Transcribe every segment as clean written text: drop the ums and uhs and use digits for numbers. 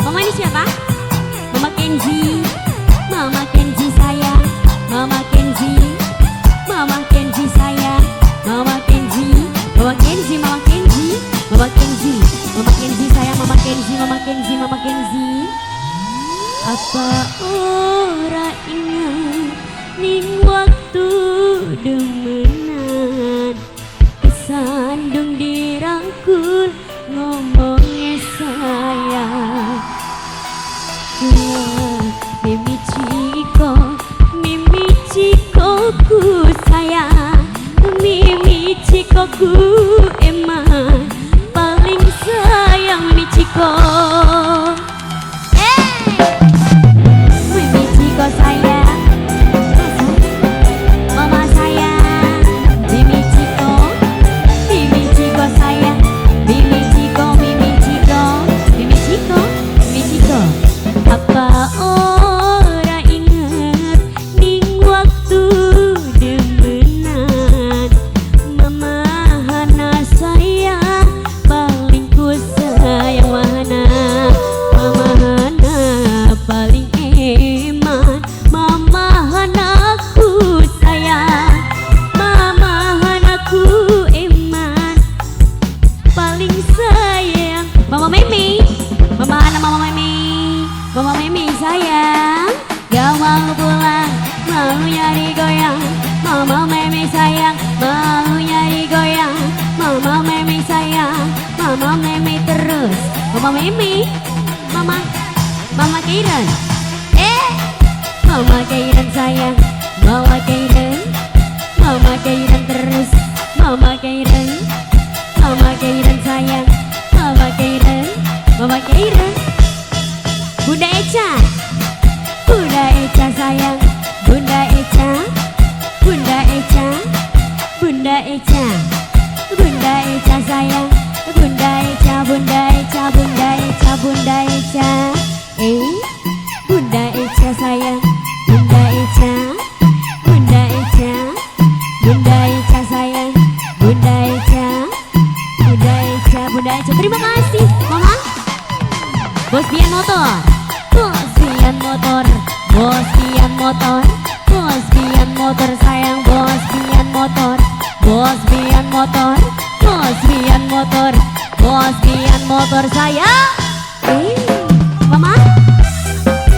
Mama ini siapa? Mama Kenzi. Mama Kenzi sayang. Mama Kenzi. Mama Kenzi sayang. Mama Kenzi. Mama Kenzi. Mama Kenzi. Mama Kenzi. Mama Kenzi sayang. Mama Kenzi. Mama Kenzi. Mama Kenzi. Apa ora ingat ning waktu demenan kesandung dirangkul ngomongnya sayang. Mimi Ciko ku sayang, Mimi Ciko ku emang paling sayang Mimi Ciko. Mimi Ciko sayang, mama sayang, Mimi Ciko, Mimi Ciko sayang, Mimi Ciko, Mimi Ciko, Mimi Ciko, Mimi Ciko. Apa ora ingat ning waktu demenan mama hana sayang paling ku sayang wahana mama hana paling eman mama hana ku sayang mama hana ku eman paling sayang mama Mimi mama hana mama Mimi. Mama Mimi sayang, gak mau pulang, maunya digoyang. Mama Mimi sayang, maunya digoyang. Mama Mimi sayang, Mama Mimi terus. Mama Mimi, Mama Keiran. Mama Keiran sayang, Mama Keiran. Mama Keiran terus, Mama Keiran. Mama Keiran sayang, Mama Keiran. Mama Keiran. Bunda Eca, Bunda Eca sayang, Bunda Eca, Bunda Eca, Bunda Eca, Bunda Eca sayang, Bunda Eca, Bunda Eca, Bunda Eca, Bunda Eca, Bunda Eca sayang, Bunda Eca, Bunda Eca, Bunda Eca sayang, Bunda Eca, Bunda Eca, Bunda Eca. Terima kasih, Mama. Bos Bian Motor. Bos Bian motor, Bos Bian motor, Bos Bian motor sayang, Bos Bian motor, Bos Bian motor, Bos Bian motor, Bos Bian motor sayang. Mama,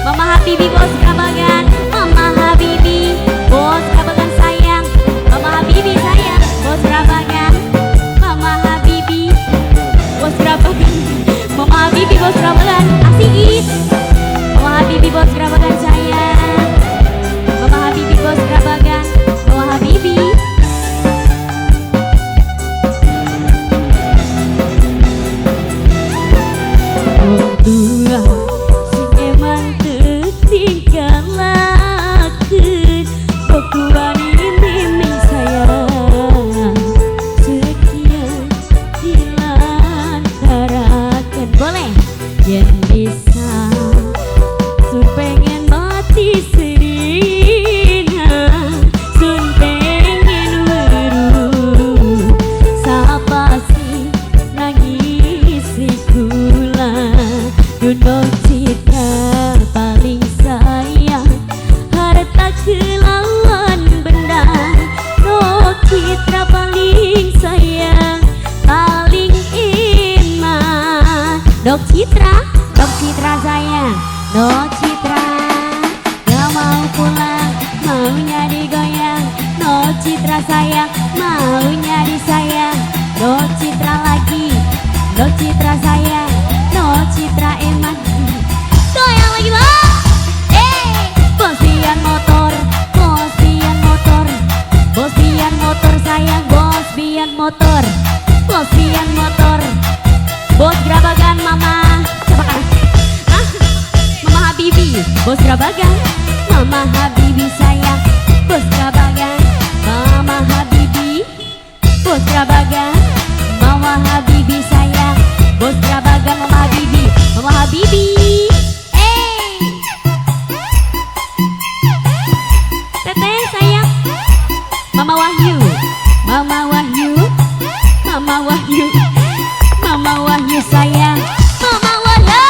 Mama Habibi Bos Kabagan, Mama Habibi Bos Kabagan sayang, Mama Habibi sayang, Bos Kabagan, Mama Habibi Bos Kabagan, Mama Habibi Bos Kabagan, asik. Mama Habibi Bos Kerabagan sayang, Mama Habibi Bos Kerabagan, Mama Habibi. Dua sing eman tingkalakeun pokuan Mimi sayang sekian dilantarakeun boleh yen bisa sun pengen mati sedina sun pengen weruh sapa sih nangis kula Duno Citra paling sayang harta kelawan benda No Citra paling sayang paling iman Dok Citra sayang No Citra gak mau pulang maunya digoyang No Citra sayang maunya disayang No Citra lagi No Citra sayang No Citra eman goyang lagi bang Bos Bian motor Bos Bian motor Bos Bian motor sayang Bos Bian motor Bos Bian motor Bos Gerabagan mama Mama Habibi Bos Gerabagan Mama Habibi sayang Bos Gerabagan Mama Habibi Bos Gerabagan Mama Habibi sayang Bos Gerabagan Mama Habibi Mama Habibi Teteh sayang Mama Wahyu Mama Wahyu Mama Wahyu Mama Wahyu sayang Mama Wahyu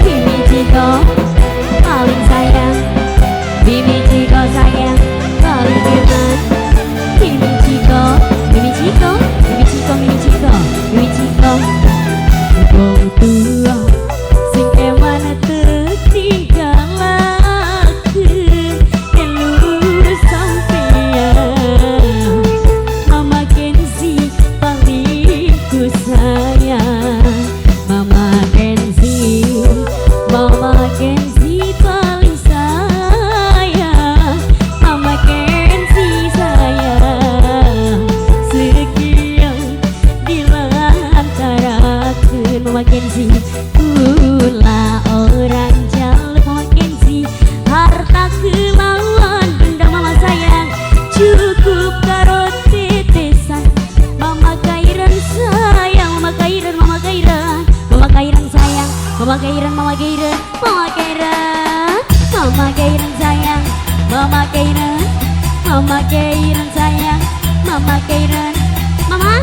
Bibi Ciko paling sayang, Bibi Ciko sayang paling geman. Bibi Ciko, Bibi Ciko, Bibi Ciko, Bibi Ciko, Bibi Ciko. Wong tua sing eman tertinggalakeun elur sampeyan. Mama Kenzi paling ku sayang, Mama Kenzi, Mama Kenzi paling sayang, Mama Kenzi sayang. Sekian dilantarakeun Mama Kenzi, kula orang jaluk Mama Kenzi, harta kelawan benda mama sayang, cukup karo tetesan. Mama Kairan sayang, Mama Kairan, Mama Kairan, Mama Kairan sayang, Mama Kairan, Mama Kairan, Mama Kairan, Mama Kairan sayang, Mama Kairan, Mama Kairan sayang, Mama Kairan. Mama,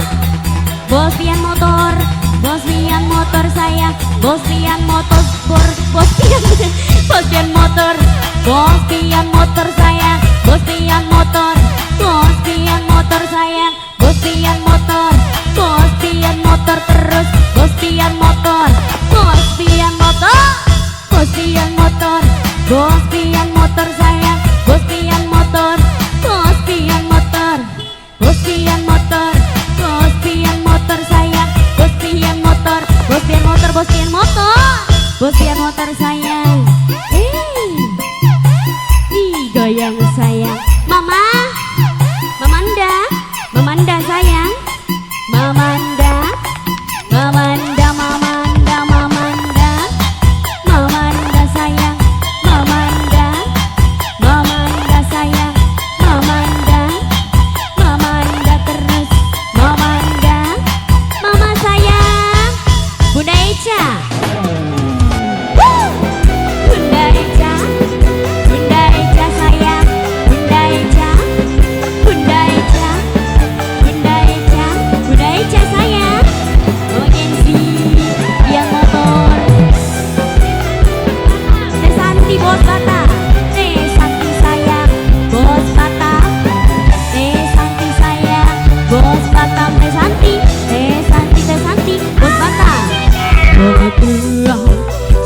Bos Pian motor, Bos Pian motor sayang, Bos Pian motor, Bos Pian, Bos Pian motor, Bos Pian motor sayang, Bos Pian motor, Bos Pian motor sayang, Bos Pian motor, Bos Pian motor terus, Bos Pian motor, Bos Pian motor, Bos Pian motor, Bos Pian motor sayang, Bos Pian motor, Bos Pian motor, Bos Pian motor, Bos Pian motor sayang, Bos Pian motor, Bos Pian motor, Bos Pian motor, Bos Pian motor sayang. Goyang sayang, Mama, Mamanda, Mamanda sayang, Mamanda, Mamanda, Mamanda, Mamanda, Mamanda sayang, Mamanda, Mamanda sayang, Mamanda, Mamanda terus, Mamanda, Mama sayang, Bunda Eca. Bunda Eca, Bunda Eca sayang, Bunda Eca, Bunda Eca, Bunda Eca, Bunda Eca sayang. Mama Kenzi yang motor, Teh Santi Bos Bata, Teh Santi sayang, Bos Bata, Teh Santi sayang, Bos Bata, Teh Santi, Teh Santi, Teh Santi, Bos Bata. Mama tua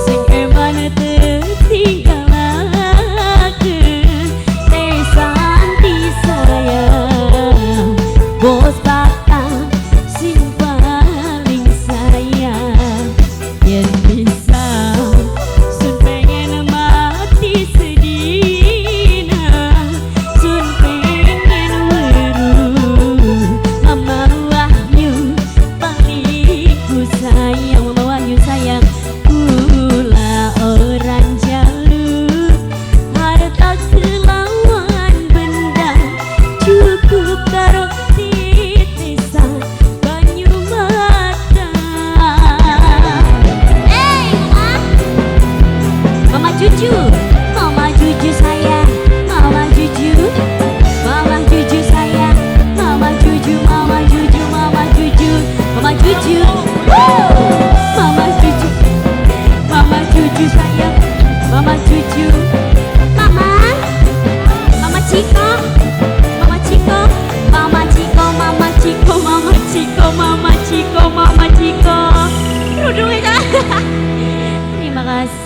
sing eman tertinggalakeun, Teh Santi sayang, Bos Bata sing paling sayang. Yen bisa sun pengen mati sedina, sun pengen weruh Mama Wahyu paling ku sayang, Mama Wahyu sayang. Kula orang jaluk harta kelawan benda, cukup karo titisan banyu mata. Mama Juju, Mama Juju sayang, Mama Juju, Mama Juju sayang, Mama Juju, Mama Juju, Mama Juju, Mama Juju, Mama Juju, Mama Juju sayang.